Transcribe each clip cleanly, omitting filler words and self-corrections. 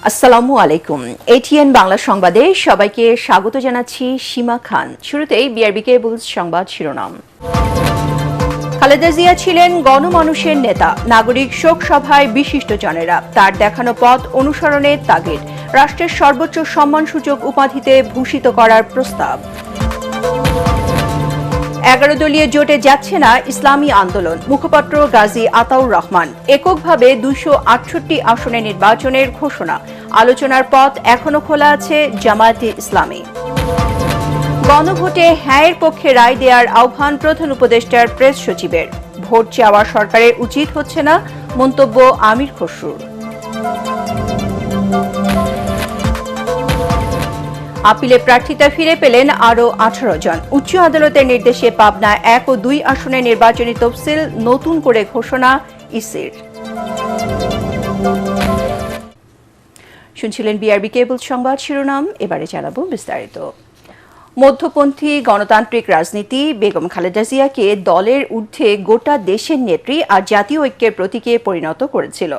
আসসালামু আলাইকুম। এটিএন বাংলা সংবাদে সবাইকে স্বাগত জানাচ্ছি সীমা খান। শুরুতেই বিআরবি কেবলস সংবাদ শিরোনাম। খালেদা জিয়া ছিলেন গণমানুষের নেতা। নাগরিক শোক সভায় বিশিষ্টজনেরা তার দেখানো পথ অনুসরণের তাগিদ। রাষ্ট্রের সর্বোচ্চ সম্মানসূচক উপাধিতে ভূষিত করার প্রস্তাব। 11 দলীয় জোটে যাচ্ছে না ইসলামী আন্দোলন। মুখপাত্র গাজী আতাউর রহমান। এককভাবে 268 আসনে নির্বাচনের ঘোষণা। আলোচনার পথ এখনো খোলা আছে জামায়াতে ইসলামী। গণভোটে হ্যাঁয়ের পক্ষে রায় দেওয়ার আহ্বান প্রধান উপদেষ্টার প্রেস সচিবের। ভোট চাওয়া সরকারের উচিত হচ্ছে না, মন্তব্য আমির খসরুর। আপিলে প্রার্থিতা ফিরে পেলেন আরও 18 জন। উচ্চ আদালতের নির্দেশে পাবনা 1 ও 2 আসনে নির্বাচনী তফসিল নতুন করে ঘোষণা ইসির। শুনছিলেন বিআরবি কেবল সংবাদ শিরোনাম। এবারে জানাবো বিস্তারিত। মধ্যপন্থী গণতান্ত্রিক রাজনীতি বেগম খালেদা জিয়াকে দলের ঊর্ধ্বে গোটা দেশের নেত্রী আর জাতীয় ঐক্যের প্রতীকে পরিণত করেছিল।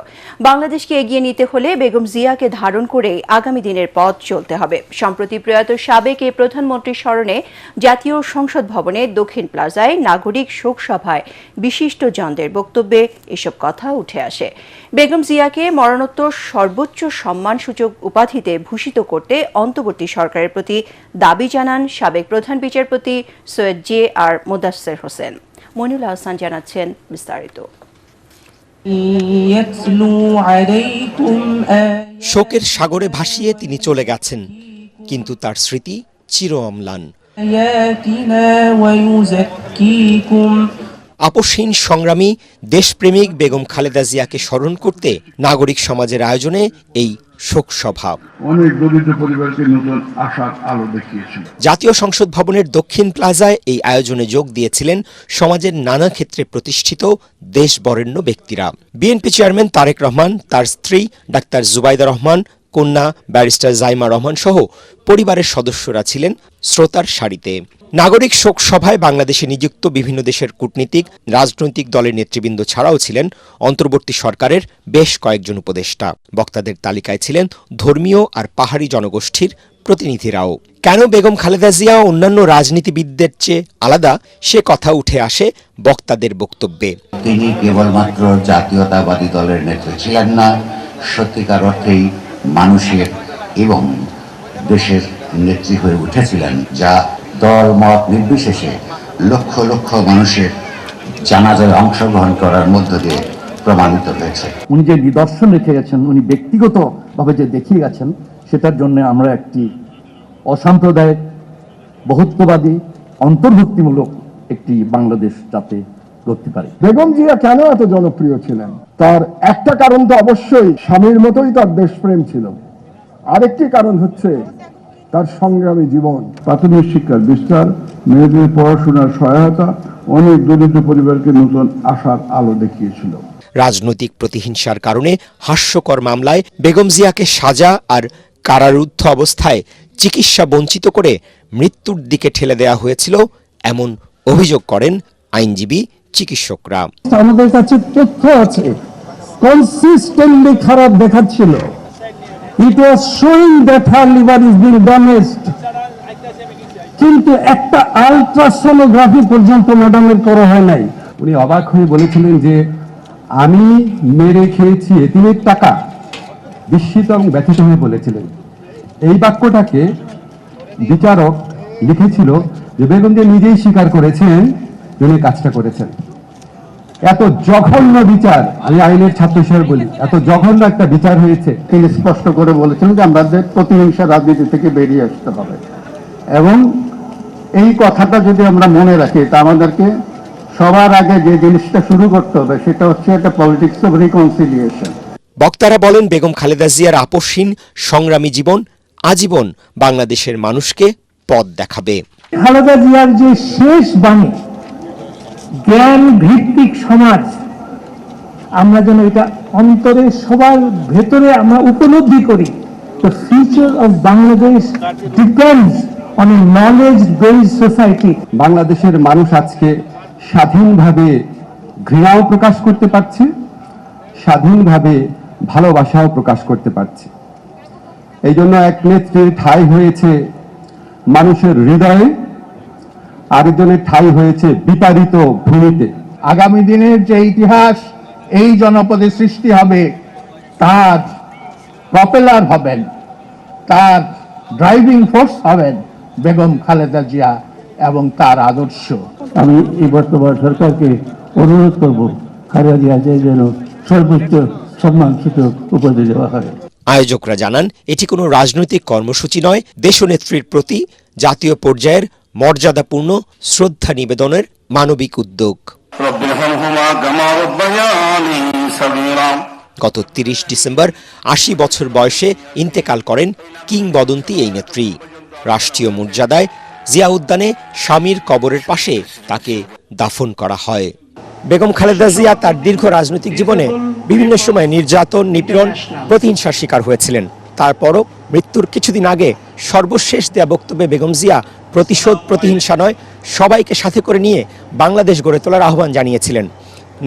বাংলাদেশকে এগিয়ে নিতে হলে বেগম জিয়াকে ধারণ করে আগামী দিনের পথ চলতে হবে। সম্প্রতি প্রয়াত সাবেক এই প্রধানমন্ত্রীর স্মরণে জাতীয় সংসদ ভবনে দক্ষিণ প্লাজায় নাগরিক শোক সভায় বিশিষ্টজনদের বক্তব্যে এসব কথা উঠে আসে। বেগম জিয়াকে মরণোত্তর সর্বোচ্চ সম্মানসূচক উপাধিতে ভূষিত করতে অন্তর্বর্তী সরকারের প্রতি দাবি জানান সাবেক প্রধান বিচারপতি সৈয়দ জে আর মোদাচ্ছের হোসেন। মনিউল আহসান জানাচ্ছেন বিস্তারিত। শোকের সাগরে ভাসিয়ে তিনি চলে গেছেন, কিন্তু তার স্মৃতি চির অম্লান। আপোষহীন সংগ্রামী দেশপ্রেমিক বেগম খালেদা জিয়াকে স্মরণ করতে নাগরিক সমাজের আয়োজনে এই শোক সভা। অনেক দরিদ্র পরিবারকে নতুন আশার আলো দেখিয়েছিল। জাতীয় সংসদ ভবনের দক্ষিণ প্লাজায় এই আয়োজনে যোগ দিয়েছিলেন সমাজের নানা ক্ষেত্রে প্রতিষ্ঠিত দেশ বরেণ্য ব্যক্তিরা। বিএনপি চেয়ারম্যান তারেক রহমান, তার স্ত্রী ডাক্তার জুবাইদা রহমান, কন্যা ব্যারিস্টার জাইমা রহমান সহ পরিবারের সদস্যরা ছিলেন শ্রোতার সারিতে। নাগরিক শোক সভায় বাংলাদেশে নিযুক্ত বিভিন্ন দেশের কূটনীতিক, রাজনৈতিক দলের নেতৃবৃন্দ ছাড়াও ছিলেন অন্তর্বর্তী সরকারের বেশ কয়েকজন উপদেষ্টা। বক্তাদের তালিকায় ছিলেন ধর্মীয় আর পাহাড়ি জনগোষ্ঠীর প্রতিনিধিরাও। কেন বেগম খালেদা জিয়া অন্যান্য রাজনীতিবিদদের চেয়ে আলাদা, সে কথা উঠে আসে বক্তাদের বক্তব্যে। তিনি কেবলমাত্র জাতীয়তাবাদী দলের নেত্রী ছিলেন না, সত্যিকার অর্থেই মানুষের এবং দেশের নেত্রী হয়ে উঠেছিলেন, যা দল মত নির্বিশেষে লক্ষ লক্ষ মানুষের জানাজায় অংশগ্রহণ করার মধ্য দিয়ে প্রমাণিত হয়েছে। উনি যে নিদর্শন রেখে গেছেন, উনি ব্যক্তিগতভাবে যে দেখিয়ে গেছেন, সেটার জন্য আমরা একটি অসাম্প্রদায়িক, বহুত্ববাদী, অন্তর্ভুক্তিমূলক একটি বাংলাদেশ যাতে করতে পারে। বেগম জিয়া কেন এত জনপ্রিয় ছিলেন? তার একটা কারণ তো অবশ্যই স্বামীর মতোই তার দেশপ্রেম ছিল। আরেকটি কারণ হচ্ছে তার সংগ্রামী জীবন। প্রাথমিক শিক্ষার বিস্তার, মেয়েদের পড়াশোনার সহায়তা, অনেক দরিদ্র পরিবারকে নতুন আশার আলো দেখিয়েছিল। রাজনৈতিক প্রতিহিংসার কারণে হাস্যকর মামলায় বেগম জিয়াকে সাজা আর কারারুদ্ধ অবস্থায় চিকিৎসা বঞ্চিত করে মৃত্যুর দিকে ঠেলে দেওয়া হয়েছিল, এমন অভিযোগ করেন আইনজীবী, চিকিৎসকরা। আমাদের কাছে তথ্য আছে, কনসিস্টেন্টলি খারাপ দেখাচ্ছিল। It was showing that her liver is being damaged. কিন্তু একটা আলট্রাসোনোগ্রাফি পর্যন্ত ম্যাডামের করা হয় নাই। উনি অবাক হয়ে বলেছিলেন যে আমি মেরে খেয়েছি এতিমের টাকা। বিস্মিত এবং ব্যথিত হয়ে বলেছিলেন। এই বাক্যটাকে বিচারক লিখেছিল যে বেগম জিয়া নিজেই স্বীকার করেছেন তিনি কাজটা করেছেন। এত জঘন্য বিচার, আমি আইনের ছাত্র হিসেবে বলি, এত জঘন্য একটা বিচার হয়েছে। তিনি স্পষ্ট করে বলেছেন যে আমাদের প্রতিহিংসা রাজনীতি থেকে বেরিয়ে আসতে হবে, এবং এই কথাটা যদি আমরা মনে রাখি, তা আমাদেরকে সবার আগে যে জিনিসটা শুরু করতে হবে সেটা হচ্ছে একটা পলিটিক্স অফ রিকনসিলিয়েশন। বক্তারা বলেন, বেগম খালেদা জিয়ার আপোষহীন সংগ্রামী জীবন আজীবন বাংলাদেশের মানুষকে পথ দেখাবে। খালেদা জিয়ার যে শেষ বাণী, জ্ঞান ভিত্তিক সমাজ, আমরা যেন এটা অন্তরে সবার ভেতরে আমরা উপলব্ধি করি। The future of Bangladesh depends on a knowledge based society. বাংলাদেশের মানুষ আজকে স্বাধীনভাবে ঘৃণাও প্রকাশ করতে পারছে, স্বাধীনভাবে ভালোবাসাও প্রকাশ করতে পারছে। এই জন্য এক নেত্রীর ঠাঁই হয়েছে মানুষের হৃদয়ে, আরেকজনের ঠাঁই হয়েছে বিতাড়িত ভূমিতে। আগামী দিনের যে ইতিহাস এই জনপদে সৃষ্টি হবে, তার প্রপেলার হবেন, তার ড্রাইভিং ফোর্স হবেন বেগম খালেদা জিয়া এবং তার আদর্শ। আমি এই বর্তমান সরকারকে অনুরোধ করব, খালেদা জিয়াকে যেন সর্বোচ্চ সম্মানসূচক উপাধি দেওয়া হয়। আয়োজকরা জানান, এটি কোনো রাজনৈতিক কর্মসূচি নয়, দেশনেত্রীর প্রতি জাতীয় পর্যায়ের মর্যাদাপূর্ণ শ্রদ্ধা নিবেদনের মানবিক উদ্যোগ। গত ৩০ ডিসেম্বর ৮০ বছর বয়সে ইন্তেকাল করেন কিংবদন্তি এই নেত্রী। রাষ্ট্রীয় মর্যাদায় জিয়া উদ্যানে স্বামীর কবরের পাশে তাকে দাফন করা হয়। বেগম খালেদা জিয়া তার দীর্ঘ রাজনৈতিক জীবনে বিভিন্ন সময় নির্যাতন, নিপীড়ন, প্রতিহিংসার শিকার হয়েছিলেন। তারপরও মৃত্যুর কিছুদিন আগে সর্বশেষ দেয়া বক্তব্যে বেগম জিয়া প্রতিশোধ, প্রতিহিংসা নয়, সবাইকে সাথে করে নিয়ে বাংলাদেশ গড়ে তোলার আহ্বান জানিয়েছিলেন।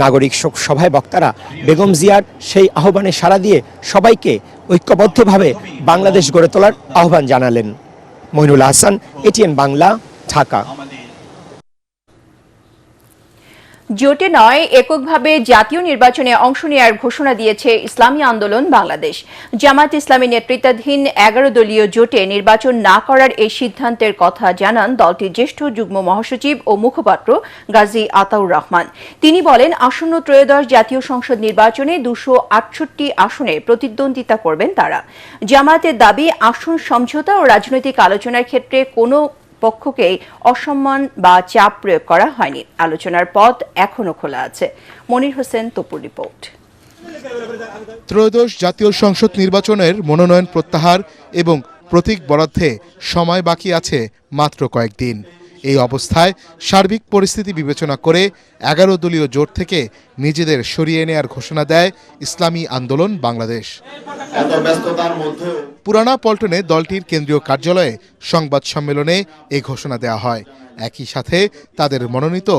নাগরিক শোক সভায় বক্তারা বেগম জিয়ার সেই আহ্বানে সাড়া দিয়ে সবাইকে ঐক্যবদ্ধভাবে বাংলাদেশ গড়ে তোলার আহ্বান জানালেন। মইনুল হাসান, এটিএন বাংলা, ঢাকা। জোটে নয়, এককভাবে জাতীয় নির্বাচনে অংশ নেওয়ার ঘোষণা দিয়েছে ইসলামী আন্দোলন বাংলাদেশ। জামাত ইসলামী নেতৃত্বাধীন 11 দলীয় জোটে নির্বাচন না করার এই সিদ্ধান্তের কথা জানান দলটির জ্যেষ্ঠ যুগ্ম মহাসচিব ও মুখপাত্র গাজী আতাউর রহমান। তিনি বলেন, আসন্ন ত্রয়োদশ জাতীয় সংসদ নির্বাচনে 268 আসনে প্রতিদ্বন্দ্বিতা করবেন তারা। জামায়াতের দাবি, আসন সমঝোতা ও রাজনৈতিক আলোচনার ক্ষেত্রে কোনো পক্ষকে অসম্মান বা চাপ প্রয়োগ করা হয়নি। আলোচনার পথ এখনো খোলা আছে। মনির হোসেন, তপুর রিপোর্ট। ত্রয়োদশ জাতীয় সংসদ নির্বাচনের মনোনয়ন প্রত্যাহার এবং প্রতীক বরাদ্দে সময় বাকি আছে মাত্র কয়েকদিন। এই অবস্থায় সার্বিক পরিস্থিতি বিবেচনা করে 11 দলীয় জোট থেকে নিজেদের সরিয়ে নেয়ার ঘোষণা দেয় ইসলামী আন্দোলন বাংলাদেশ। পুরানা পল্টনে দলটির কেন্দ্রীয় কার্যালয়ে সংবাদ সম্মেলনে এই ঘোষণা দেওয়া হয়। একই সাথে তাদের মনোনীত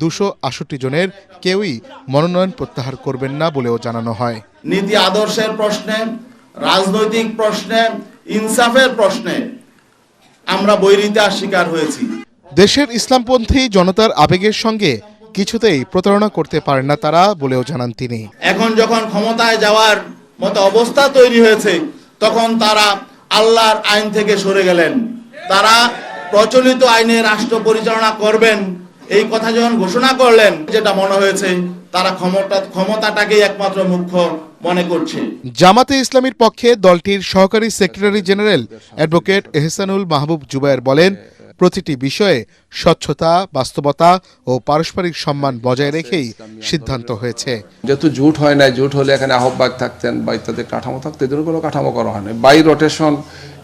268 জনের কেউই মনোনয়ন প্রত্যাহার করবেন না বলেও জানানো হয়। নীতি আদর্শের প্রশ্নে, রাজনৈতিক প্রশ্নে, ইনসাফের প্রশ্নে আমরা বৈরিতার শিকার হয়েছি। দেশের ইসলামপন্থী জনতার আবেগের সঙ্গে কিছুতেই প্রতারণা করতে পারেন না তারা বলেও জানান তিনি। এখন যখন ক্ষমতায় যাওয়ার মতো অবস্থা তৈরি হয়েছে, তখন তারা আল্লাহর আইন থেকে সরে গেলেন। তারা প্রচলিত আইনে রাষ্ট্র পরিচালনা করবেন এই কথা যখন ঘোষণা করলেন, যেটা মনে হয়েছে তারা ক্ষমতাটাকেই একমাত্র মুখ্য মনে করছে। জামাতে ইসলামীর পক্ষে দলটির সহকারী সেক্রেটারি জেনারেল অ্যাডভোকেট এহসানুল মাহবুব জুবায়ের বলেন, প্রতিটি বিষয়ে স্বচ্ছতা, বাস্তবতা ও পারস্পরিক সম্মান বজায় রেখেই সিদ্ধান্ত হয়েছে। যেহেতু জোট হয় নাই, জোট হলে এখানে আহ্বায়ক থাকতেন বা ইত্যাদি কাঠামো থাকতো, এদের কোনো কাঠামো করা হয় না। বাই রোটেশন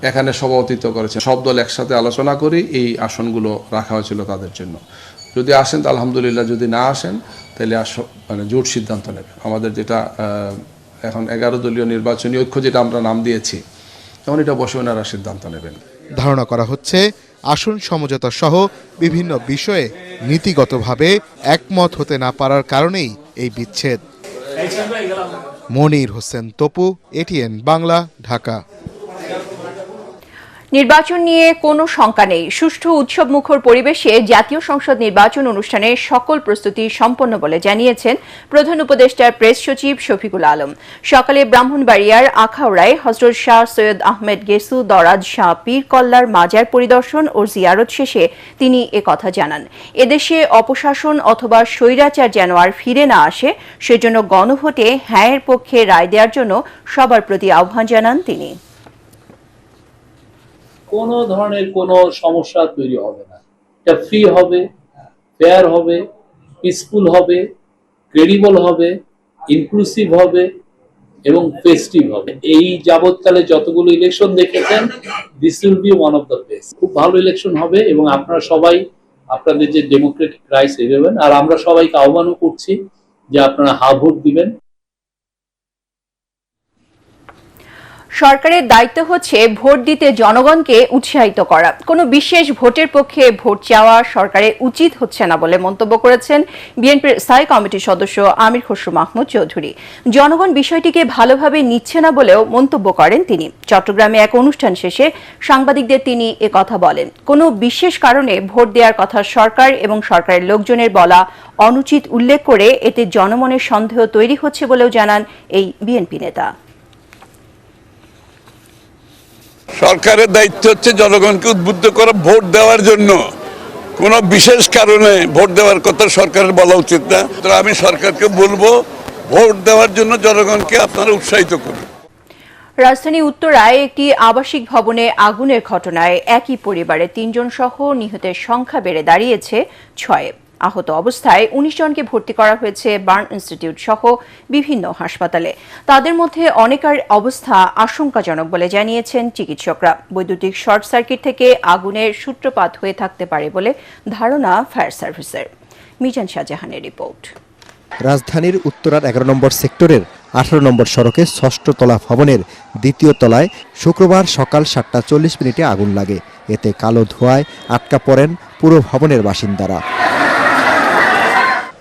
এখানে সভাপতিত্ব করেছে, সব দল একসাথে আলোচনা করে এই আসনগুলো রাখা হয়েছিল তাদের জন্য। যদি আসেন তো আলহামদুলিল্লাহ, যদি না আসেন তাহলে মানে জোট সিদ্ধান্ত নেবে। আমাদের যেটা এখন 11 দলীয় নির্বাচনী ঐক্য যেটা আমরা নাম দিয়েছি, তখন এটা বসে ওনারা সিদ্ধান্ত নেবেন। ধারণা করা হচ্ছে আসন সমঝোতা সহ বিভিন্ন বিষয়ে নীতিগতভাবে একমত হতে না পারার কারণেই এই বিচ্ছেদ। মনির হোসেন, তপু, এটিএন বাংলা, ঢাকা। নির্বাচন নিয়ে কোনো শঙ্কা নেই। সুষ্ঠু উৎসবমুখর পরিবেশে জাতীয় সংসদ নির্বাচন অনুষ্ঠানে সকল প্রস্তুতি সম্পন্ন বলে জানিয়েছেন প্রধান উপদেষ্টার প্রেস সচিব শফিকুল আলম। সকালে ব্রাহ্মণবাড়িয়ার আখাউড়ায় হযরত শাহ সৈয়দ আহমেদ গেসু দরাজ শাহ পীর কল্লার মাজার পরিদর্শন ও জিয়ারত শেষে তিনি একথা জানান। এদেশে অপশাসন অথবা স্বৈরাচার যেন আর ফিরে না আসে, সেজন্য গণভোটে হ্যাঁয়ের পক্ষে রায় দেওয়ার জন্য সবার প্রতি আহ্বান জানান তিনি। কোনো ধরনের কোনো সমস্যা তৈরি হবে না। এটা ফ্রি হবে, ফেয়ার হবে, পিসফুল হবে, ক্রেডিবল হবে, ইনক্লুসিভ হবে এবং ফেস্টিভ হবে। এই যাবৎকালে যতগুলো ইলেকশন দেখেছেন, this will be one of the best. খুব ভালো ইলেকশন হবে এবং আপনারা সবাই আপনাদের যে ডেমোক্রেটিক রাইটস এগোবেন। আর আমরা সবাইকে আহ্বানও করছি যে আপনারা হা ভোট দিবেন। সরকারের দায়িত্ব হচ্ছে ভোট দিতে জনগণকে উৎসাহিত করা। কোনো বিশেষ ভোটের পক্ষে ভোট চাওয়া সরকারের উচিত হচ্ছে না বলে মন্তব্য করেছেন বিএনপির স্থায়ী কমিটির সদস্য আমির খসরু মাহমুদ চৌধুরী। জনগণ বিষয়টিকে ভালোভাবে নিচ্ছে না বলেও মন্তব্য করেন তিনি। চট্টগ্রামে এক অনুষ্ঠান শেষে সাংবাদিকদের তিনি একথা বলেন। কোনো বিশেষ কারণে ভোট দেওয়ার কথা সরকার এবং সরকারের লোকজনের বলা অনুচিত উল্লেখ করে এতে জনমনের সন্দেহ তৈরি হচ্ছে বলেও জানান এই বিএনপি নেতা। সরকারের দায়িত্ব হচ্ছে জনগণকে উদ্বুদ্ধ করা ভোট দেওয়ার জন্য। কোনো বিশেষ কারণে ভোট দেওয়ার কথা সরকারের বলা উচিত না। তো আমি সরকারকে বলবো ভোট দেওয়ার জন্য জনগণকে আপনারা উৎসাহিত করুন। রাজধানী উত্তরায় একটি আবাসিক ভবনে আগুনের ঘটনায় একই পরিবারের 3 জন সহ নিহতের সংখ্যা বেড়ে দাঁড়িয়েছে 6। আহত অবস্থায় 19 জনকে ভর্তি করা হয়েছে বার্ন ইনস্টিটিউট সহ বিভিন্ন হাসপাতালে। তাদের মধ্যে অনেকের অবস্থা আশঙ্কাজনক বলে জানিয়েছেন চিকিৎসকরা। বৈদ্যুতিক শর্ট সার্কিট থেকে আগুনের সূত্রপাত হয়ে থাকতে পারে বলে ধারণা ফায়ার সার্ভিসের। মিজান শাহজাহানের রিপোর্ট। রাজধানীর উত্তরার 11 নম্বর সেক্টরের 18 নম্বর সড়কে 6ষ্ঠ তলা ভবনের 2য় তলায় শুক্রবার সকাল 7:40 আগুন লাগে। এতে কালো ধোঁয়ায় আটকা পড়েন পুরো ভবনের বাসিন্দারা।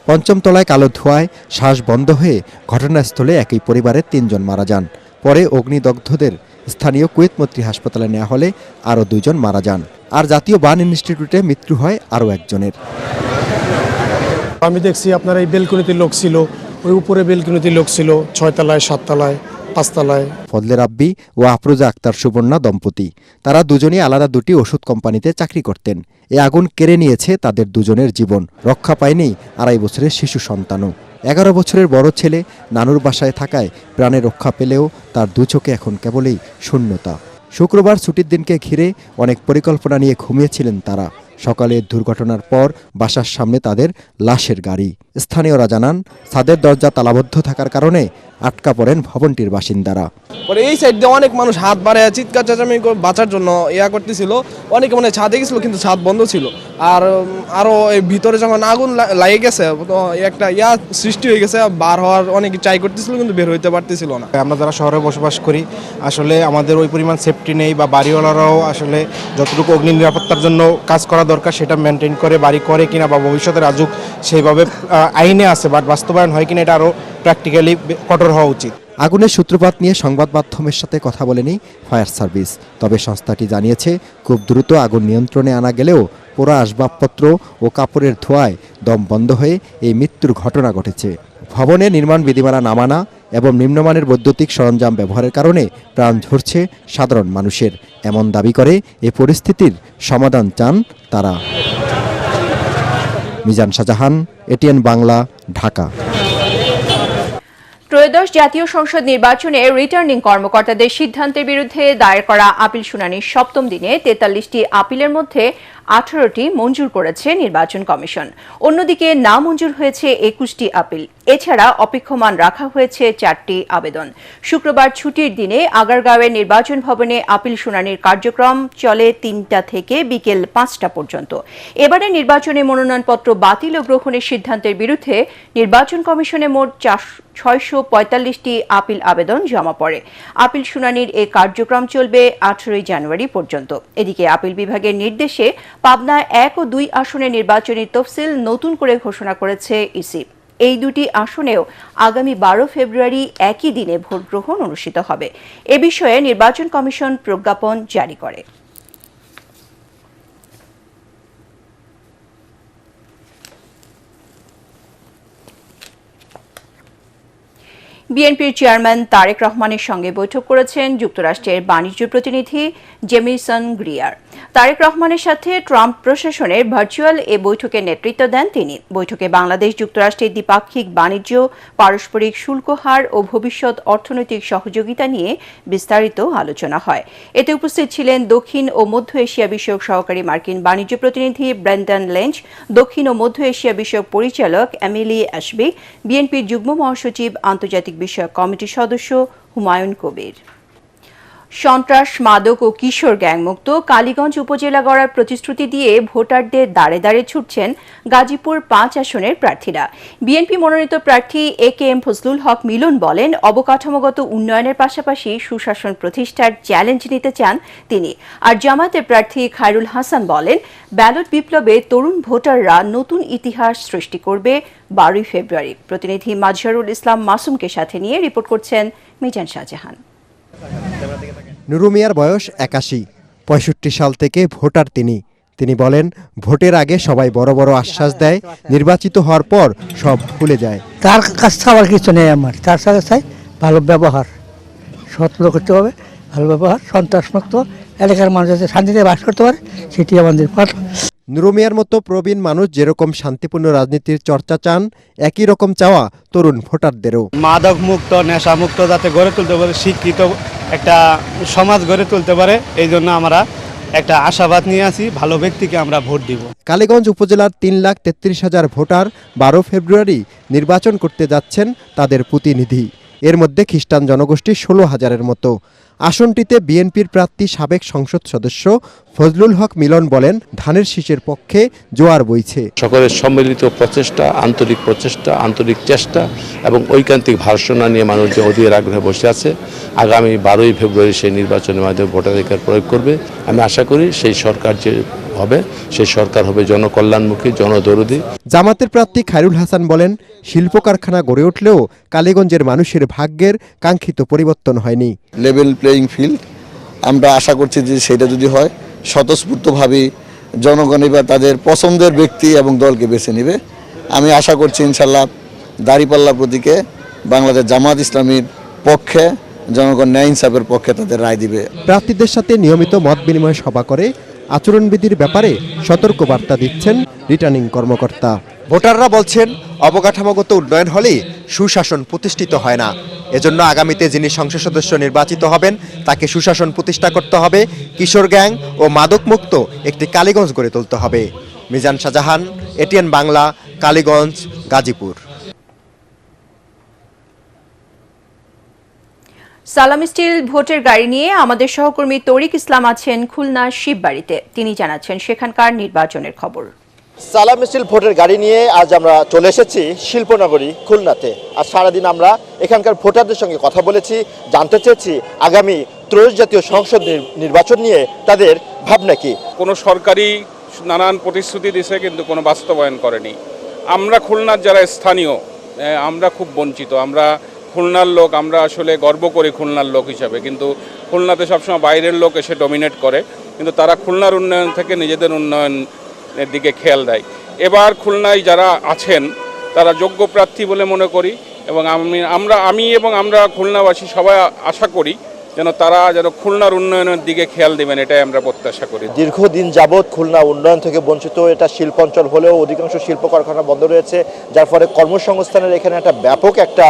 5ম তলায় কালো ধোঁয়ায় শ্বাস বন্ধ হয়ে ঘটনাস্থলে একই পরিবারের 3 জন মারা যান। পরে অগ্নিদগ্ধদের স্থানীয় কুয়েত মৈত্রী হাসপাতালে নেওয়া হলে আরও 2 জন মারা যান। আর জাতীয় বার্ন ইনস্টিটিউটে মৃত্যু হয় আরও একজনের। আমি দেখছি আপনার এই বেলকনিতে লোক ছিল, ওই উপরে বেলকনিতে লোক ছিল, 6 তলায়, 7 তলায়, 5 তলায়। ফজলে রাব্বি ও আফরোজা আক্তার সুবর্ণা দম্পতি, তারা দুজনেই আলাদা 2টি ওষুধ কোম্পানিতে চাকরি করতেন। এ আগুন কেড়ে নিয়েছে তাদের দুজনের জীবন। রক্ষা পায়নি 2.5 বছরের শিশু সন্তানও। 11 বছরের বড় ছেলে নানুর বাসায় থাকায় প্রাণে রক্ষা পেলেও তার 2 চোখে এখন কেবলই শূন্যতা। শুক্রবার ছুটির দিনকে ঘিরে অনেক পরিকল্পনা নিয়ে ঘুমিয়েছিলেন তারা। সকালে দুর্ঘটনার পর বাসার সামনে তাদের লাশের গাড়ি। স্থানীয়রা জানান, ছাদের দরজা তালাবদ্ধ থাকার কারণে আটকা পড়েন ভবনটির বাসিন্দারা। পরে এই সাইড দিয়ে অনেক মানুষ হাত বাড়ায় চিৎকার চেঁচামেচি বাঁচার জন্য করতেছিল। অনেকে মানে ছাদে গেছিল কিন্তু ছাদ বন্ধ ছিল। আর আরো ভিতরে যখন আগুন লাগে গেছে তো একটা সৃষ্টি হয়ে গেছে, বার হওয়ার অনেকে ট্রাই করতেছিল কিন্তু বের হইতে পারতেছিল না। আমরা যারা শহরে বসবাস করি আসলে আমাদের ওই পরিমাণ সেফটি নেই, বা বাড়িওয়ালারাও আসলে যতটুকু অগ্নি নিরাপত্তার জন্য কাজ করা দরকার সেটা মেনটেন করে বাড়ি করে কিনা, বা ভবিষ্যতে রাজুক সেইভাবে আইনে আছে, বাট বাস্তবায়ন হয় কিনা এটা আরও প্র্যাকটিক্যালি কঠোর হওয়া উচিত। আগুনের সূত্রপাত নিয়ে সংবাদ মাধ্যমের সাথে কথা বলেনি ফায়ার সার্ভিস। তবে সংস্থাটি জানিয়েছে খুব দ্রুত আগুন নিয়ন্ত্রণে আনা গেলেও পোড়া আসবাবপত্র ও কাপড়ের ধোঁয়ায় দম বন্ধ হয়ে এই মৃত্যুর ঘটনা ঘটেছে। ভবনে নির্মাণ বিধিমালা না মানা এবং নিম্নমানের বৈদ্যুতিক সরঞ্জাম ব্যবহারের কারণে প্রাণ ঝরছে সাধারণ মানুষের, এমন দাবি করে এই পরিস্থিতির সমাধান চান তারা। মিজান শাহজাহান, এটিএন বাংলা, ঢাকা। ত্রয়োদশ জাতীয় সংসদ নির্বাচনে রিটার্নিং কর্মকর্তাদের সিদ্ধান্তের বিরুদ্ধে দায়ের করা আপিল শুনানির 7ম দিনে 43টি আপিলের মধ্যে 18টি মঞ্জুর করেছে নির্বাচন কমিশন। অন্যদিকে না মঞ্জুর হয়েছে 21টি আপিল। এছাড়া অপেক্ষমান রাখা হয়েছে 4টি আবেদন। শুক্রবার ছুটির দিনে আগারগাঁওয়ের নির্বাচন ভবনে আপিল শুনানির কার্যক্রম চলে 3টা থেকে বিকেল 5টা পর্যন্ত। এবারে নির্বাচনে মনোনয়নপত্র বাতিল ও গ্রহণের সিদ্ধান্তের বিরুদ্ধে নির্বাচন কমিশনে মোট 645টি আপিল আবেদন জমা পড়ে। আপিল শুনানির এই কার্যক্রম চলবে 18 জানুয়ারি পর্যন্ত। এদিকে আপিল বিভাগের নির্দেশে পাবনা 1 ও 2 আসনের নির্বাচনী তফসিল নতুন করে ঘোষণা করেছে ইসি। এই 2টি আসনেও আগামী 12 ফেব্রুয়ারি একই দিনে ভোট গ্রহণ অনুষ্ঠিত হবে। এ বিষয়ে নির্বাচন কমিশন প্রজ্ঞাপন জারি করে। বিএনপির চেয়ারম্যান তারেক রহমানের সঙ্গে বৈঠক করেছেন যুক্তরাষ্ট্রের বাণিজ্য প্রতিনিধি জেমিসন গ্রিয়ার। তারেক রহমানের সাথে ট্রাম্প প্রশাসনের ভার্চুয়াল এ বৈঠকে নেতৃত্ব দেন তিনি। বৈঠকে বাংলাদেশ যুক্তরাষ্ট্রের দ্বিপাক্ষিক বাণিজ্য, পারস্পরিক শুল্ক হার ও ভবিষ্যৎ অর্থনৈতিক সহযোগিতা নিয়ে বিস্তারিত আলোচনা হয়। এতে উপস্থিত ছিলেন দক্ষিণ ও মধ্য এশিয়া বিষয়ক সহকারী মার্কিন বাণিজ্য প্রতিনিধি ব্রেন্ডন লেঞ্চ, দক্ষিণ ও মধ্য এশিয়া বিষয়ক পরিচালক এমিলি অ্যাশবি, বিএনপির যুগ্ম মহাসচিব আন্তর্জাতিক বিষয়ক কমিটির সদস্য হুমায়ুন কবির। সন্ত্রাস, মাদক ও কিশোর গ্যাংমুক্ত কালীগঞ্জ উপজেলা গড়ার প্রতিশ্রুতি দিয়ে ভোটারদের দাঁড়ে দাঁড়ে ছুটছেন গাজীপুর ৫ আসনের প্রার্থীরা। বিএনপি মনোনীত প্রার্থী একেএম ফজলুল হক মিলন বলেন, অবকাঠামোগত উন্নয়নের পাশাপাশি সুশাসন প্রতিষ্ঠার চ্যালেঞ্জ নিতে চান তিনি। আর জামায়াতের প্রার্থী খায়রুল হাসান বলেন, ব্যালট বিপ্লবে তরুণ ভোটাররা নতুন ইতিহাস সৃষ্টি করবে ১২ই ফেব্রুয়ারি। প্রতিনিধি মাজহারুল ইসলাম মাসুমকে সাথে নিয়ে রিপোর্ট করছেন মিজান শাহজাহান। নুরু মিয়ার বয়স ৮১। ৬৫ সাল থেকে ভোটার তিনি বলেন, ভোটের আগে সবাই বড় বড় আশ্বাস দেয়, নির্বাচিত হওয়ার পর সব ভুলে যায়। তার কাছ খাওয়ার কিছু নেই আমার, তার সাথে চাই ভালো ব্যবহার, সৎ লোক করতে হবে, ভালো ব্যবহার, সন্ত্রাসমুক্ত এলাকার মানুষ যাতে শান্তিতে বাস করতে পারে, সেটি আমাদের পথ। নুরু মিয়ার মতো প্রবীণ মানুষ যেরকম শান্তিপূর্ণ রাজনীতির চর্চা চান, একই রকম চাওয়া তরুণ ভোটারদেরও। মাদক মুক্ত, নেশা মুক্ত যাতে গড়ে তুলতে পারে, শিক্ষিত একটা সমাজ গড়ে তুলতে পারে, এই জন্য আমরা একটা আশাবাদ নিয়ে আছি, ভালো ব্যক্তিকে আমরা ভোট দিব। কালীগঞ্জ উপজেলার ৩,৩৩,০০০ ভোটার ১২ ফেব্রুয়ারি নির্বাচন করতে যাচ্ছেন তাদের প্রতিনিধি। এর মধ্যে খ্রিস্টান জনগোষ্ঠী ১৬,০০০-এর মতো। আসনটিতে বিএনপির প্রার্থী সাবেক সংসদ সদস্য ফজলুল হক মিলন বলেন, ধানের শীষের পক্ষে জোয়ার বইছে। সকলের সম্মিলিত প্রচেষ্টা, আন্তরিক প্রচেষ্টা, আন্তরিক চেষ্টা এবং ঐকান্তিক ভারসাম্য নিয়ে মানুষ যে অধীর আগ্রহে বসে আছে, আগামী ১২ই ফেব্রুয়ারি সেই নির্বাচনের মাধ্যমে ভোটাধিকার প্রয়োগ করবে। আমি আশা করি সেই সরকার যে হবে, সেই সরকার হবে জনকল্যাণমুখী, জনদরদী। জামাতের প্রার্থী খায়রুল হাসান বলেন, শিল্প কারখানা গড়ে উঠলেও কালীগঞ্জের মানুষের ভাগ্যের কাঙ্ক্ষিত পরিবর্তন হয়নি। লেভেল প্লেয়িং ফিল্ড, আমরা আশা করছি যে সেটা যদি হয়, স্বতঃস্ফূর্তভাবে জনগণ এবার তাদের পছন্দের ব্যক্তি এবং দলকে বেছে নেবে। আমি আশা করছি ইনশাল্লাহ দাঁড়িপাল্লা প্রতীকে বাংলাদেশ জামাত ইসলামীর পক্ষে জনগণ ন্যায় ইনসাফের পক্ষে তাদের রায় দিবে। প্রার্থীদের সাথে নিয়মিত মত বিনিময় সভা করে আচরণবিধির ব্যাপারে সতর্ক বার্তা দিচ্ছেন রিটার্নিং কর্মকর্তা। ভোটাররা বলছেন, অবকাঠামোগত উন্নয়ন হলে সুশাসন প্রতিষ্ঠিত হয় না। এজন্য আগামীতে যিনি সংসদ সদস্য নির্বাচিত হবেন তাকে সুশাসন প্রতিষ্ঠা করতে হবে, কিশোর গ্যাং ও মাদক মুক্ত একটি কালীগঞ্জ গড়ে তুলতে হবে। মিজান শাহজাহান, এটিএন বাংলা, কালীগঞ্জ, গাজীপুর। সালাম স্টিল ভোটের গাড়ি নিয়ে আমাদের সহকর্মী তরিক ইসলাম আছেন খুলনার শিববাড়িতে। তিনি জানাচ্ছেন সেখানকার নির্বাচনের খবর। সালাম স্টিল ভোটের গাড়ি নিয়ে আজ আমরা চলে এসেছি শিল্পনগরী খুলনাতে। আর সারাদিন আমরা এখানকার ভোটারদের সঙ্গে কথা বলেছি, জানতে চেয়েছি আগামী ত্রয়োদশ জাতীয় সংসদ নির্বাচন নিয়ে তাদের ভাবনা কি। কোনো সরকারি নানান প্রতিশ্রুতি দিছে, কিন্তু কোনো বাস্তবায়ন করেনি। আমরা খুলনার যারা স্থানীয়, আমরা খুব বঞ্চিত। আমরা খুলনার লোক, আমরা আসলে গর্ব করি খুলনার লোক হিসাবে, কিন্তু খুলনাতে সবসময় বাইরের লোক এসে ডমিনেট করে, কিন্তু তারা খুলনার উন্নয়ন থেকে নিজেদের উন্নয়নের দিকে খেয়াল দেয়। এবার খুলনায় যারা আছেন তারা যোগ্য প্রার্থী বলে মনে করি, এবং আমি এবং আমরা খুলনাবাসী সবাই আশা করি যেন তারা যেন খুলনার উন্নয়নের দিকে খেয়াল দেবেন, এটাই আমরা প্রত্যাশা করি। দীর্ঘদিন যাবৎ খুলনা উন্নয়ন থেকে বঞ্চিত। এটা শিল্পাঞ্চল হলেও অধিকাংশ শিল্প কারখানা বন্ধ রয়েছে, যার ফলে কর্মসংস্থানের এখানে একটা ব্যাপক একটা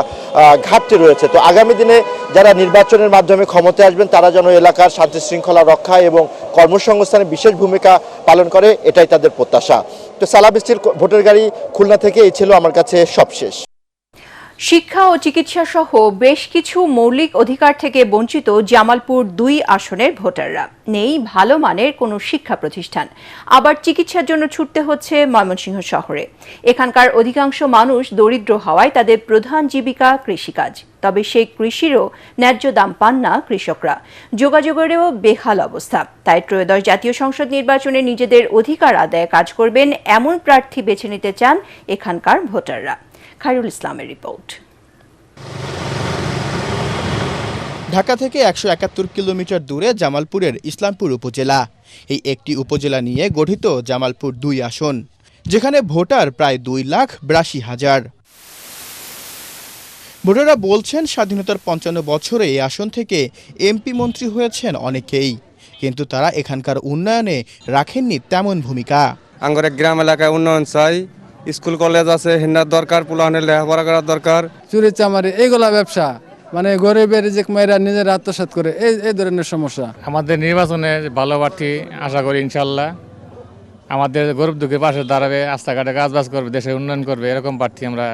ঘাটতি রয়েছে। তো আগামী দিনে যারা নির্বাচনের মাধ্যমে ক্ষমতায় আসবেন তারা যেন এলাকার শান্তি শৃঙ্খলা রক্ষা এবং কর্মসংস্থানে বিশেষ ভূমিকা পালন করে, এটাই তাদের প্রত্যাশা। তো সালাম স্টিল ভোটের গাড়ি খুলনা থেকে এই ছিল আমার কাছে সবশেষ। শিক্ষা ও চিকিৎসা সহ বেশ কিছু মৌলিক অধিকার থেকে বঞ্চিত জামালপুর ২ আসনের ভোটাররা। নেই ভালো মানের কোনো শিক্ষা প্রতিষ্ঠান, আবার চিকিৎসার জন্য ছুটতে হচ্ছে ময়মনসিংহ শহরে। এখানকার অধিকাংশ মানুষ দরিদ্র হওয়ায় তাদের প্রধান জীবিকা কৃষিকাজ। তবে সেই কৃষিরও ন্যায্য দাম পান না কৃষকরা, যোগাযোগেরও বেহাল অবস্থা। তাই ত্রয়োদশ জাতীয় সংসদ নির্বাচনে নিজেদের অধিকার আদায়ে কাজ করবেন এমন প্রার্থী বেছে নিতে চান এখানকার ভোটাররা। খায়রুল ইসলামের রিপোর্ট। ঢাকা থেকে ১৭১ কিলোমিটার দূরে জামালপুরের ইসলামপুর উপজেলা। এই একটি উপজেলা নিয়ে গঠিত জামালপুর ২ আসন, যেখানে ভোটার প্রায় ২,৮২,০০০। ভোটাররা বলছেন, স্বাধীনতার ৫৫ বছরে এই আসন থেকে এমপি মন্ত্রী হয়েছেন অনেকেই, কিন্তু তারা এখানকার উন্নয়নে রাখেননি তেমন ভূমিকা। আঙ্গরে গ্রাম এলাকায় উন্নয়ন চাই, স্কুল কলেজ আছে, হিন্দার দরকার, পুলানের লেখাপড়া করার দরকার। চুরি চামারি এইগুলা ব্যবসা, মানে গরিবের যে মেয়েরা নিজের আত্মসাৎ করে, এই ধরনের সমস্যা। আমাদের নির্বাচনে ভালো প্রার্থী আশা করি ইনশাল্লাহ। আমাদের গরিব দুঃখের পাশে দাঁড়াবে, রাস্তাঘাটে কাজবাজ করবে, দেশের উন্নয়ন করবে, এরকম প্রার্থী আমরা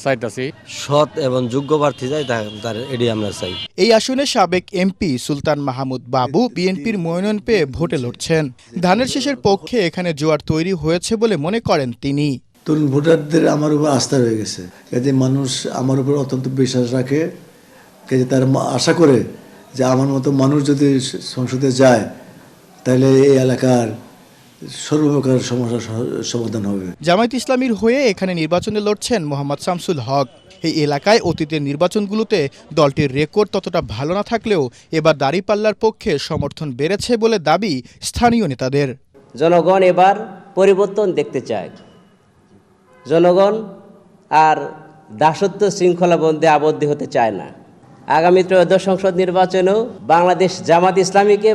চাইতাছি সৎ এবং যোগ্য প্রার্থী যায় তার এটি আমরা চাই। এই আসনে সাবেক এমপি সুলতান মাহমুদ বাবু বিএনপির মনোনয়ন পেয়ে ভোটে লড়ছেন। ধানের শীষের পক্ষে এখানে জোয়ার তৈরি হয়েছে বলে মনে করেন তিনি। তরুণ ভোটারদের আমার উপর আস্থা রয়ে গেছে, এতে মানুষ আমার উপর অত্যন্ত বিশ্বাস রাখে, তারা আশা করে যে আমার মতো মানুষ যদি সংসদে যায় তাহলে এই এলাকার সর্বপ্রকার সমস্যার সমাধান হবে। জামায়াত ইসলামীর হয়ে এখানে নির্বাচনে লড়ছেন মোহাম্মদ শামসুল হক। এই এলাকায় অতীতের নির্বাচনগুলোতে দলটির রেকর্ড ততটা ভালো না থাকলেও এবার দাঁড়িপাল্লার পক্ষে সমর্থন বেড়েছে বলে দাবি স্থানীয় নেতাদের। জনগণ এবার পরিবর্তন দেখতে চায়। জনগণ আর দাসত্ব শৃঙ্খলাবদ্ধে আবদ্ধ হতে চায় না। আগামী ত্রয়োদশ সংসদ নির্বাচনেও বাংলাদেশ জামাত ইসলামীকে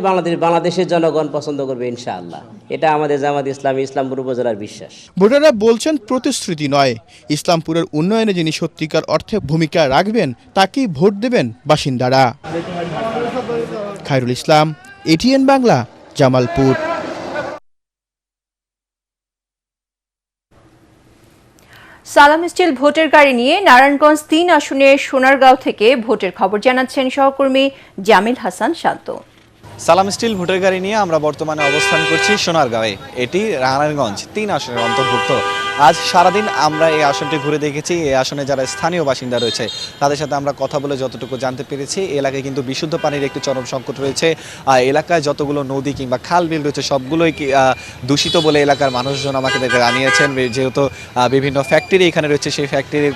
বাংলাদেশের জনগণ পছন্দ করবে ইনশাআল্লাহ। এটা আমাদের জামাত ইসলামী ইসলামপুর উপজেলার বিশ্বাস। ভোটাররা বলছেন প্রতিশ্রুতি নয়, ইসলামপুরের উন্নয়নে যিনি সত্যিকার অর্থে ভূমিকা রাখবেন তাকেই ভোট দেবেন বাসিন্দারা। খায়রুল ইসলাম, এটিএন বাংলা, জামালপুর। সালাম স্টিল ভোটের গাড়ি নিয়ে নারায়ণগঞ্জ ৩ আসনের সোনারগাঁও থেকে ভোটের খবর জানাচ্ছেন সহকর্মী জামিল হাসান শান্ত। সালাম স্টিল ভোটের গাড়ি নিয়ে আমরা বর্তমানে অবস্থান করছি সোনারগাঁওয়ে। এটি নারায়ণগঞ্জ ৩ আসনের অন্তর্ভুক্ত। আজ সারাদিন আমরা এই আসনটি ঘুরে দেখেছি। এই আসনে যারা স্থানীয় বাসিন্দা রয়েছে তাদের সাথে আমরা কথা বলে যতটুকু জানতে পেরেছি, এলাকায় কিন্তু বিশুদ্ধ পানির একটি চরম সংকট রয়েছে। এলাকায় যতগুলো নদী কিংবা খাল বিল রয়েছে সবগুলোই দূষিত বলে এলাকার মানুষজন আমাকে জানিয়েছেন। যেহেতু বিভিন্ন ফ্যাক্টরি এখানে রয়েছে, সেই ফ্যাক্টরির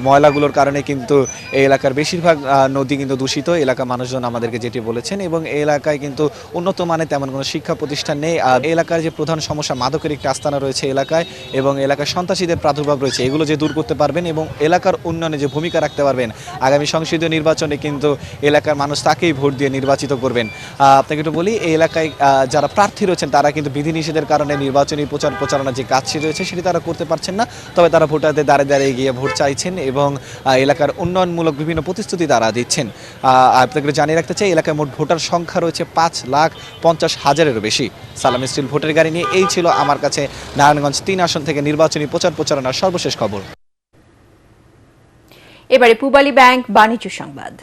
ময়লাগুলোর কারণে কিন্তু এই এলাকার বেশিরভাগ নদী কিন্তু দূষিত। এলাকার মানুষজন আমাদেরকে যেটি বলেছেন, এবং এই এলাকায় কিন্তু উন্নত মানের তেমন কোনো শিক্ষা প্রতিষ্ঠান নেই। আর এলাকার যে প্রধান সমস্যা মাদকের একটি আস্তানা রয়েছে এলাকায়, এবং এলাকার সন্ত্রাসীদের প্রাদুর্ভাব রয়েছে, এগুলো যে দূর করতে পারবেন এবং এলাকার উন্নয়নে যে ভূমিকা রাখতে পারবেন, আগামী সংসদীয় নির্বাচনে কিন্তু এলাকার মানুষ তাকেই ভোট দিয়ে নির্বাচিত করবেন। আপনাকে একটু বলি, এই এলাকায় যারা প্রার্থী রয়েছেন তারা কিন্তু বিধিনিষেধের কারণে নির্বাচনী প্রচারণা যে কাজটি রয়েছে সেটি তারা করতে পারছেন না। তবে তারা ভোটারদের দাঁড়িয়ে দাঁড়িয়ে গিয়ে ভোট চাইছেন এবং এলাকার উন্নয়নমূলক বিভিন্ন প্রতিশ্রুতি তারা দিচ্ছেন। আপনাকে জানিয়ে রাখতে চাই, এলাকায় মোট ভোটার সংখ্যা রয়েছে 5,50,000-এরও বেশি। সালাম স্টিল ভোটের গাড়ি নিয়ে এই ছিল আমার কাছে নারায়ণগঞ্জ 3 আসন থেকে নির্বাচনী প্রচারণার সর্বশেষ খবর। এবারে পূবালী ব্যাংক বাণিজ্য সংবাদ।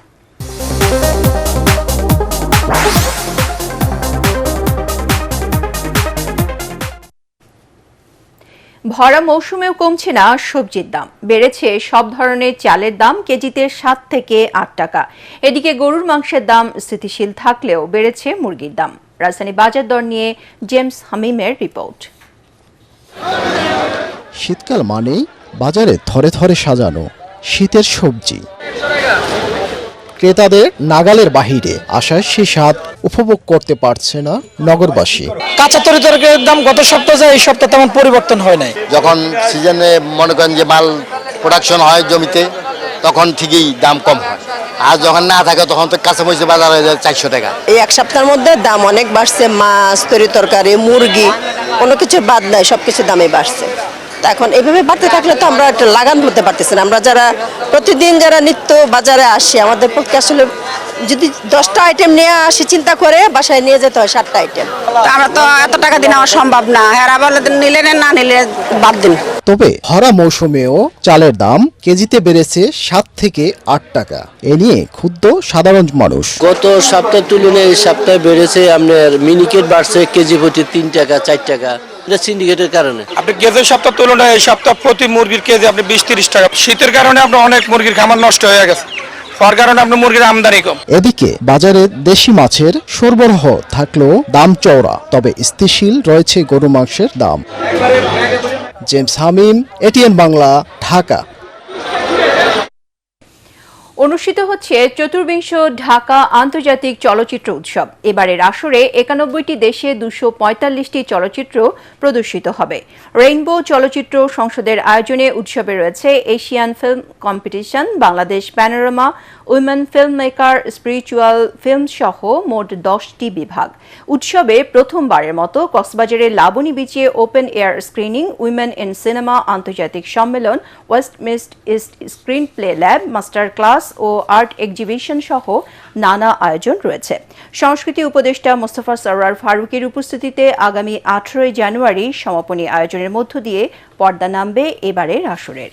ভরা মৌসুমেও কমছে না সবজির দাম, বেড়েছে সব ধরনের চালের দাম কেজিতে 7 থেকে 8 টাকা। এদিকে গরুর মাংসের দাম স্থিতিশীল থাকলেও বেড়েছে মুরগির দাম। রাজধানী বাজার দর নিয়ে জেমস হামিমের রিপোর্ট। শীতকাল মানেই বাজারে থরে থরে সাজানো শীতের সবজি। ক্রেতাদের নাগালের বাহিরে আসায় সে স্বাদ উপভোগ করতে পারছে না নগরবাসী। কাঁচা তরকারির দাম গত সপ্তাহে এই সপ্তাহে তেমন পরিবর্তন হয় নাই। যখন সিজনে মনে করেন যে মাল প্রোডাকশন হয় জমিতে, তখন ঠিকই দাম কম হয়। আর যখন না থাকে তখন তো কাঁচামরিচ বাজার হয়ে যায় 400 টাকা। এই এক সপ্তাহের মধ্যে দাম অনেক বাড়ছে। মাছ, তরকারি, মুরগি, কোনো কিছু বাদ নাই, সবকিছু দামে বাড়ছে। এখন এইভাবে বাড়তে থাকলে তো আমরা একটা লাগান হতে পারতেছি না। আমরা যারা প্রতিদিন যারা নিত্য বাজারে আসি, আমাদের পক্ষে আসলে যদি 10টা আইটেম নিয়ে আসি চিন্তা করে বাসায় নিয়ে যেতে হয় 7টা আইটেম। আমরা তো এত টাকা দিন আমার সম্ভব না। হেরা বলে নিলে না নিলে বাদ দিন। তবে ভরা মৌসুমেও চালের দাম কেজিতে বেড়েছে 7 থেকে 8 টাকা। এ নিয়ে ক্ষুব্ধ সাধারণ মানুষ। গত সপ্তাহের তুলনায় এই সপ্তাহে বেড়েছে আপনার মিনিকেট বাড়ছে কেজি প্রতি 3 টাকা 4 টাকা। এটা সিন্ডিকেটের কারণে। আপনি গেজের সপ্তাহ তুলনায় এই সপ্তাহ প্রতি মুরগির কেজি আপনি 20-30 টাকা। শীতের কারণে আপনার অনেক মুরগির খামার নষ্ট হয়ে গেছে, হওয়ার কারণে আপনার মুরগির আমদানি কম। এদিকে বাজারে দেশি মাছের সরবরাহ থাকলেও দাম চওড়া, তবে স্থিতিশীল রয়েছে গরু মাংসের দাম। জেমস হামিম, এটিএন বাংলা, ঢাকা। অনুষ্ঠিত হচ্ছে ৪৪ ঢাকা আন্তর্জাতিক চলচ্চিত্র উৎসব। এবারের আসরে ৯১টি দেশে ২৪৫টি চলচ্চিত্র প্রদর্শিত হবে। রেইনবো চলচ্চিত্র সংসদের আয়োজনে উৎসবে রয়েছে Asian film competition, Bangladesh panorama, women film maker, spiritual film সহ মোট 10টি বিভাগ। উৎসবে প্রথমবারের মতো কক্সবাজারের লাবণী বিচে open air screening, women in cinema আন্তর্জাতিক সম্মেলন, ওয়েস্ট মিস্ট east screen play lab, master class ও আর্ট এক্সিবিশন সহ নানা আয়োজন রয়েছে। সংস্কৃতি উপদেষ্টা মোস্তফা সরওয়ার ফারুকের উপস্থিতিতে আগামী 18 জানুয়ারি সমাপনী আয়োজনের মধ্য দিয়ে পর্দা নামবে এবারের আসরের।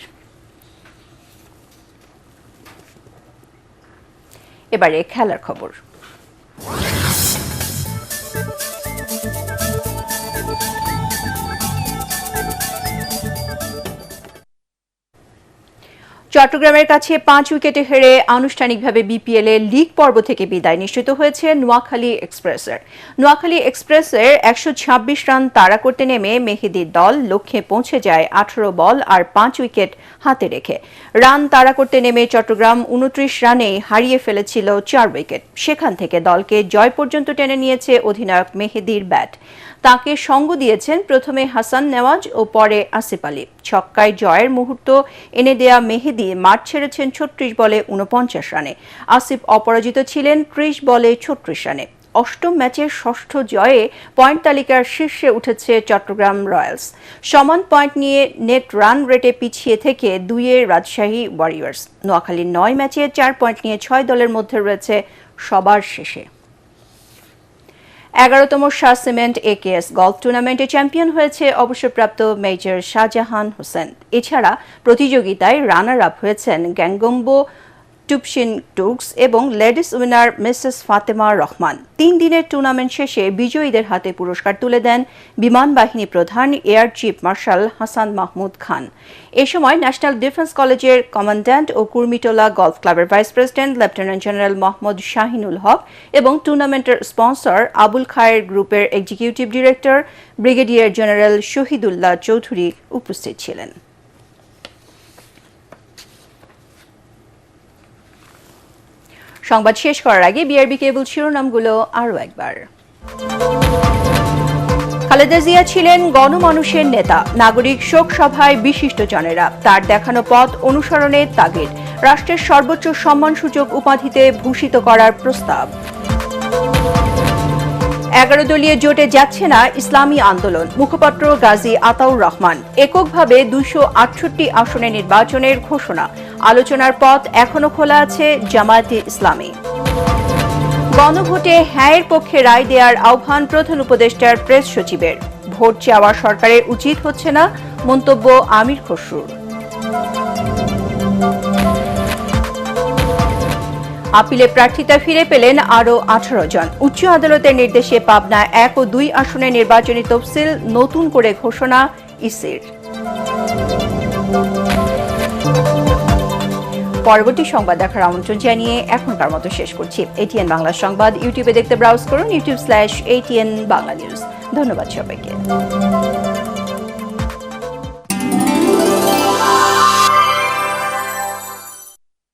এবারে খেলার খবর। চট্টগ্রামের কাছে 5 উইকেটে হেরে আনুষ্ঠানিকভাবে বিপিএল এর লিগ পর্ব থেকে বিদায় নিশ্চিত হয়েছে নোয়াখালী এক্সপ্রেসের। নোয়াখালী এক্সপ্রেসের 126 রান তাড়া করতে নেমে মেহেদীর দল লক্ষ্যে পৌঁছে যায় 18 বল আর 5 উইকেট হাতে রেখে। রান তাড়া করতে নেমে চট্টগ্রাম 29 রানে হারিয়ে ফেলেছিল 4 উইকেট। সেখান থেকে দলকে জয় পর্যন্ত টেনে নিয়েছে অধিনায়ক মেহেদীর ব্যাট। তাকে সঙ্গ দিয়েছেন প্রথমে হাসান নেওয়াজ ও পরে আসিফ আলী। ছক্কায় জয়ের মুহূর্ত এনে দেয়া মেহেদী মাঠ ছেড়েছেন 36 বলে 49 রানে। আসিফ অপরাজিত ছিলেন 30 বলে 36 রানে। অষ্টম ম্যাচের ষষ্ঠ জয়ে পয়েন্ট তালিকার শীর্ষে উঠেছে চট্টগ্রাম রয়্যালস। সমান পয়েন্ট নিয়ে নেট রান রেটে পিছিয়ে থেকে 2-এ রাজশাহী ওয়ারিয়র্স। নোয়াখালীর 9 ম্যাচে 4 পয়েন্ট নিয়ে 6 দলের মধ্যে রয়েছে সবার শেষে। 11তম শাহ সিমেন্ট একেএস গলফ টুর্নামেন্টে চ্যাম্পিয়ন হয়েছে অবসরপ্রাপ্ত মেজর শাহজাহান হোসেন। এছাড়া প্রতিযোগিতায় রানার আপ হয়েছেন গ্যাংগম্বো টুপসিন টুকস এবং ladies winner Mrs Fatema Rahman. 3 দিনের টুর্নামেন্ট শেষে বিজয়ীদের হাতে পুরস্কার তুলে দেন বিমান বাহিনী প্রধান air chief marshal Hasan Mahmud Khan. এ সময় ন্যাশনাল ডিফেন্স কলেজের কমান্ড্যান্ট ও কুর্মিটোলা গলফ ক্লাবের vice president lieutenant general Mohammad Shahinul Haque এবং টুর্নামেন্টের স্পন্সর আবুল খায়ের গ্রুপের executive director brigadier general Shahidullah Chowdhury উপস্থিত ছিলেন। সংবাদ শেষ করার আগে বিআরবি কেবল শিরোনামগুলো আরও একবার। খালেদা জিয়া ছিলেন গণমানুষের নেতা। নাগরিক শোক সভায় বিশিষ্টজনেরা তার দেখানো পথ অনুসরণের তাগিদ। রাষ্ট্রের সর্বোচ্চ সম্মানসূচক উপাধিতে ভূষিত করার প্রস্তাব। 11 দলীয় জোটে যাচ্ছে না ইসলামী আন্দোলন। মুখপাত্র গাজী আতাউর রহমান। এককভাবে 268 আসনে নির্বাচনের ঘোষণা। আলোচনার পথ এখনো খোলা আছে জামায়াতে ইসলামী। গণভোটে হ্যাঁয়ের পক্ষে রায় দেওয়ার আহ্বান প্রধান উপদেষ্টার প্রেস সচিবের। ভোট চাওয়া সরকারের উচিত হচ্ছে না মন্তব্য আমির খসরুর। আপিলে প্রার্থিতা ফিরে পেলেন আরও 18 জন। উচ্চ আদালতের নির্দেশে পাবনা 1 ও 2 আসনে নির্বাচনী তফসিল নতুন করে ঘোষণা ইসির। পরবর্তী সংবাদ দেখার আমন্ত্রণ জানিয়ে এখনকার মতো শেষ করছি। এটিএন বাংলা সংবাদ ইউটিউবে দেখতে ব্রাউজ করুন youtube.com/ATN Bangla News। ধন্যবাদ সবাইকে।